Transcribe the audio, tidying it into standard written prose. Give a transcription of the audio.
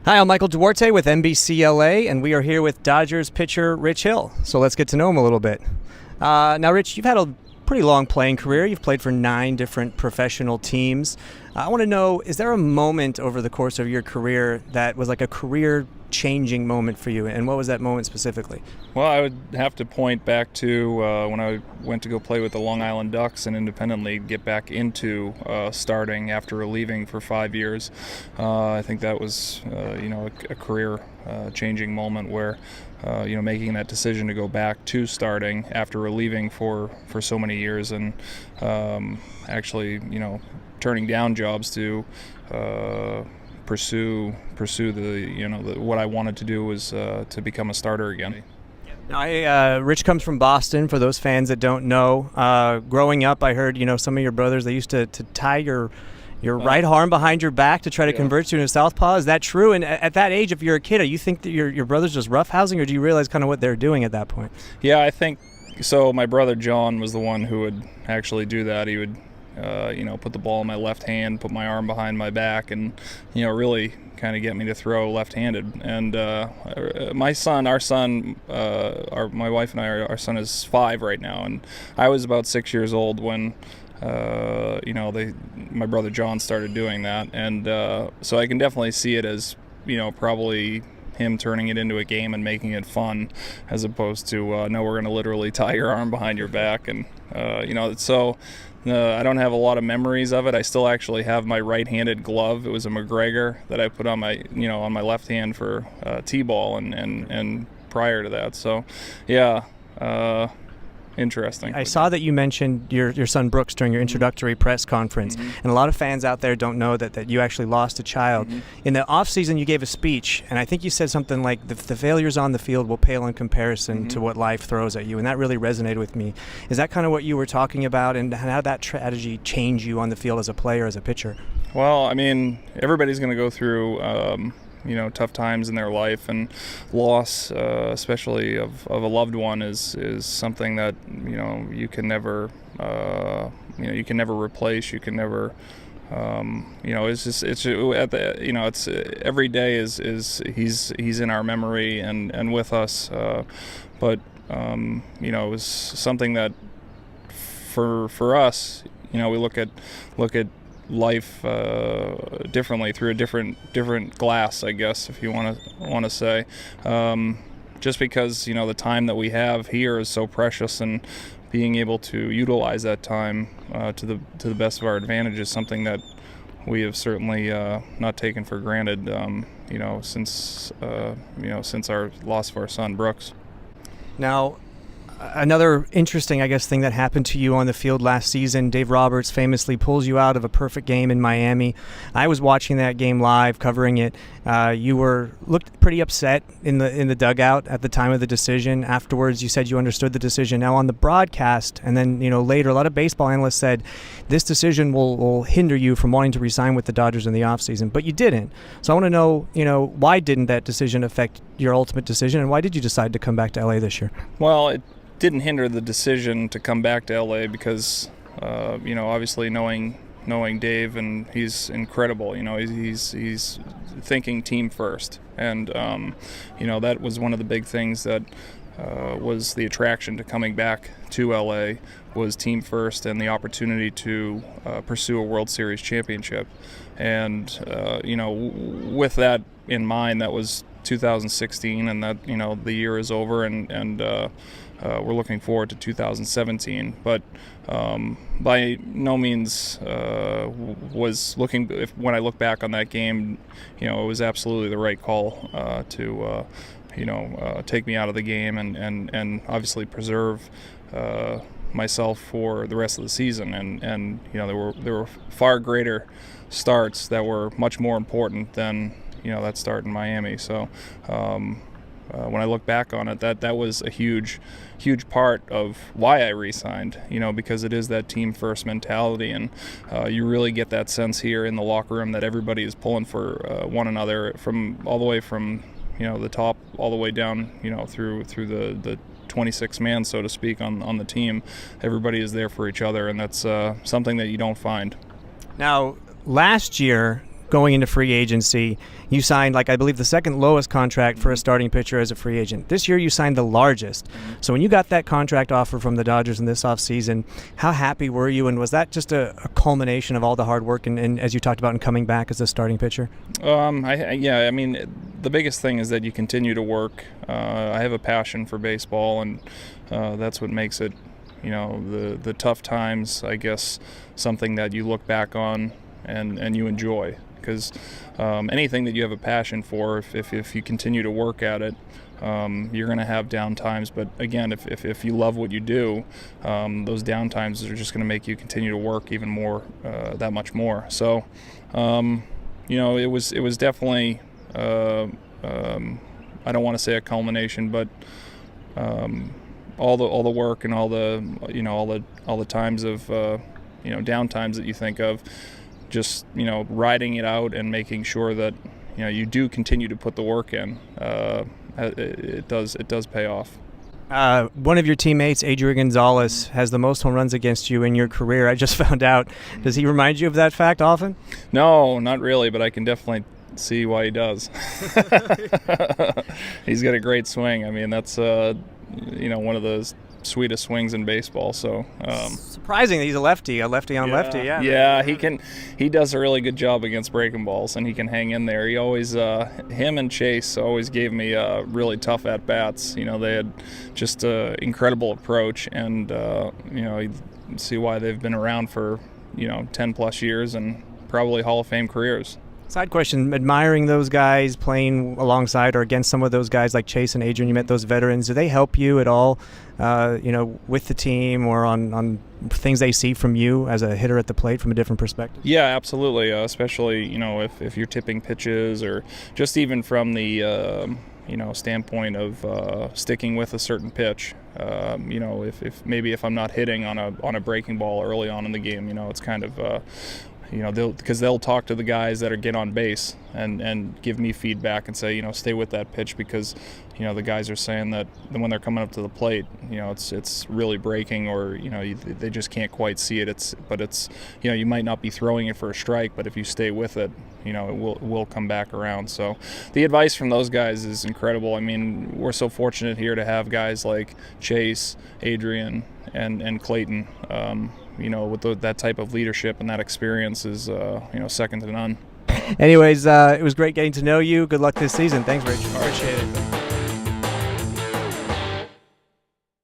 Hi, I'm Michael Duarte with NBCLA, and we are here with Dodgers pitcher Rich Hill. So let's get to know him a little bit. Now, Rich, you've had a pretty long playing career. You've played for 9 different professional teams. I want to know, is there a moment over the course of your career that was like a career-changing moment for you, and what was that moment specifically? Well, I would have to point back to when I went to go play with the Long Island Ducks and independently get back into starting after leaving for 5 years. I think that was, a career-changing moment where, making that decision to go back to starting after leaving for so many years, and actually, turning down jobs to pursue what I wanted to do was to become a starter again. Now, Rich comes from Boston, for those fans that don't know. Growing up, I heard, some of your brothers, they used to tie your right arm behind your back to try to convert you into southpaw. Is that true? And at that age, if you're a kid, do you think that your brother's just roughhousing, or do you realize kind of what they're doing at that point? Yeah, I think so. My brother John was the one who would actually do that. He would put the ball in my left hand, put my arm behind my back, and really kind of get me to throw left-handed. And my wife and our son is 5 right now, and I was about 6 years old when my brother John started doing that, and so I can definitely see it as probably him turning it into a game and making it fun, as opposed to no, we're going to literally tie your arm behind your back. And I don't have a lot of memories of it. I still actually have my right-handed glove. It was a McGregor that I put on my on my left hand for t-ball and prior to that. So yeah, interesting. I saw that you mentioned your son Brooks during your introductory press conference, and a lot of fans out there don't know that you actually lost a child. In the off-season, you gave a speech, and I think you said something like, the failures on the field will pale in comparison to what life throws at you, and that really resonated with me. Is that kind of what you were talking about, and how did that tragedy change you on the field as a player, as a pitcher? Well, I mean, everybody's going to go through tough times in their life, and loss, especially of a loved one, is something that you can never replace. You can never it's every day is he's in our memory and with us, but it was something that for us, we look at life differently, through a different glass, I guess, if you want to say, just because the time that we have here is so precious, and being able to utilize that time to the best of our advantage is something that we have certainly not taken for granted, since our loss of our son Brooks. Now, another interesting, thing that happened to you on the field last season, Dave Roberts famously pulls you out of a perfect game in Miami. I was watching that game live, covering it. You looked pretty upset in the dugout at the time of the decision. Afterwards, you said you understood the decision. Now, on the broadcast, and then later, a lot of baseball analysts said this decision will hinder you from wanting to re-sign with the Dodgers in the offseason, but you didn't. So I want to know, why didn't that decision affect your ultimate decision, and why did you decide to come back to LA this year? Well, it didn't hinder the decision to come back to LA because, obviously knowing Dave, and he's incredible. He's thinking team first, and that was one of the big things that was the attraction to coming back to LA, was team first and the opportunity to pursue a World Series championship. And with that in mind, that was 2016, and that the year is over, and we're looking forward to 2017, but by no means was looking. When I look back on that game, it was absolutely the right call to take me out of the game and obviously preserve myself for the rest of the season. And there were far greater starts that were much more important than that start in Miami. So when I look back on it, that was a huge part of why I re-signed, because it is that team first mentality, and you really get that sense here in the locker room that everybody is pulling for one another, from all the way from the top all the way down through the 26 man, so to speak, on the team. Everybody is there for each other, and that's something that you don't find. Now, last year going into free agency, you signed, like, I believe the second lowest contract for a starting pitcher as a free agent. This year you signed the largest. So when you got that contract offer from the Dodgers in this offseason, how happy were you? And was that just a culmination of all the hard work and as you talked about, in coming back as a starting pitcher? I mean, the biggest thing is that you continue to work. I have a passion for baseball, and that's what makes it, the tough times, I guess, something that you look back on and you enjoy. Because anything that you have a passion for, if you continue to work at it, you're going to have down times. But again, if you love what you do, those down times are just going to make you continue to work even more, that much more. So, it was definitely, I don't want to say a culmination, but all the work and all the times of down times that you think of, just riding it out and making sure that you do continue to put the work in. It does pay off. One of your teammates, Adrian Gonzalez, has the most home runs against you in your career. I just found out. Does he remind you of that fact often? No, not really, but I can definitely see why he does. He's got a great swing. I mean, that's one of those sweetest swings in baseball. So surprising that he's a lefty on lefty. Yeah, he does a really good job against breaking balls, and he can hang in there. He always him and Chase always gave me really tough at bats. They had just an incredible approach, and you see why they've been around for 10 plus years and probably Hall of Fame careers. Side question, admiring those guys, playing alongside or against some of those guys like Chase and Adrian, you met those veterans. Do they help you at all, with the team or on things they see from you as a hitter at the plate from a different perspective? Yeah, absolutely, especially, if you're tipping pitches or just even from the, standpoint of sticking with a certain pitch. If I'm not hitting on a breaking ball early on in the game, it's kind of they'll talk to the guys that get on base and give me feedback and say, stay with that pitch because, the guys are saying that when they're coming up to the plate, it's really breaking or, they just can't quite see it. But you might not be throwing it for a strike, but if you stay with it, it will come back around. So the advice from those guys is incredible. I mean, we're so fortunate here to have guys like Chase, Adrian, and Clayton. With that type of leadership and that experience is, second to none. Anyways, it was great getting to know you. Good luck this season. Thanks, Rich. Appreciate it.